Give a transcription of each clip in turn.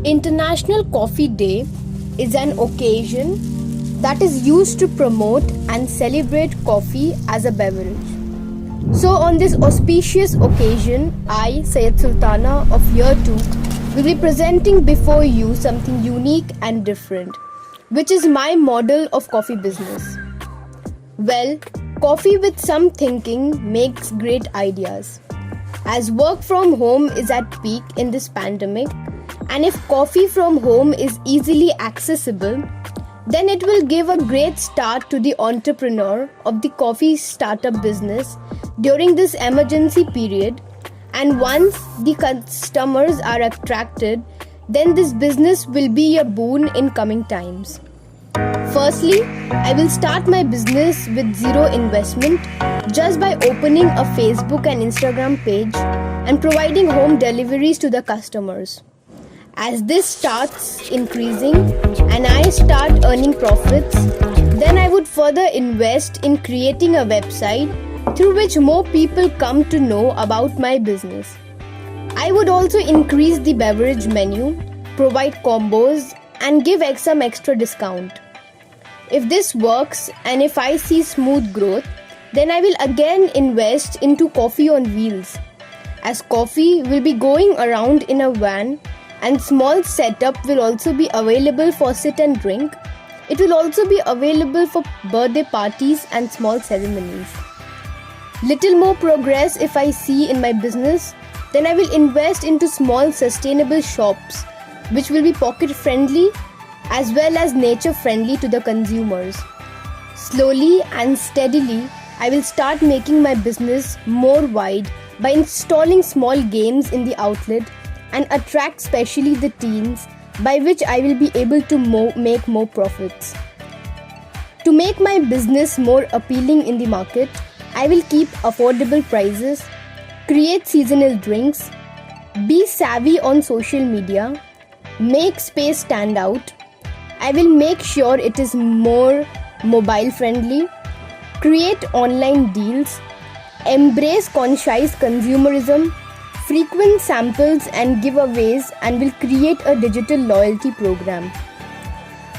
International Coffee Day is an occasion that is used to promote and celebrate coffee as a beverage. So, on this auspicious occasion, I, Syed Sultana of Year 2, will be presenting before you something unique and different, which is my model of coffee business. Well, coffee with some thinking makes great ideas. As work from home is at peak in this pandemic, and if coffee from home is easily accessible, then it will give a great start to the entrepreneur of the coffee startup business during this emergency period. And once the customers are attracted, then this business will be a boon in coming times. Firstly, I will start my business with zero investment just by opening a Facebook and Instagram page and providing home deliveries to the customers. As this starts increasing and I start earning profits, then I would further invest in creating a website through which more people come to know about my business. I would also increase the beverage menu, provide combos, and give some extra discount. If this works and if I see smooth growth, then I will again invest into coffee on wheels, as coffee will be going around in a van and small setup will also be available for sit and drink. It will also be available for birthday parties and small ceremonies. Little more progress if I see in my business, then I will invest into small sustainable shops which will be pocket friendly as well as nature friendly to the consumers. Slowly and steadily, I will start making my business more wide by installing small games in the outlet and attract specially the teens, by which I will be able to make more profits. To make my business more appealing in the market, I will keep affordable prices, create seasonal drinks, be savvy on social media, make space stand out. I will make sure it is more mobile friendly, create online deals, embrace conscious consumerism, frequent samples and giveaways, and will create a digital loyalty program.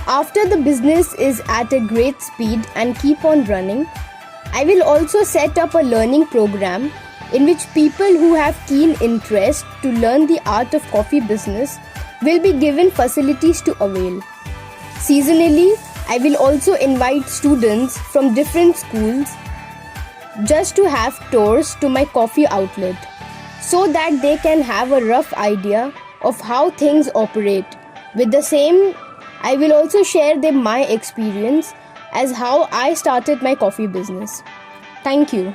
After the business is at a great speed and keep on running, I will also set up a learning program in which people who have keen interest to learn the art of coffee business will be given facilities to avail. Seasonally, I will also invite students from different schools just to have tours to my coffee outlet, so that they can have a rough idea of how things operate. With the same, I will also share them my experience as how I started my coffee business. Thank you.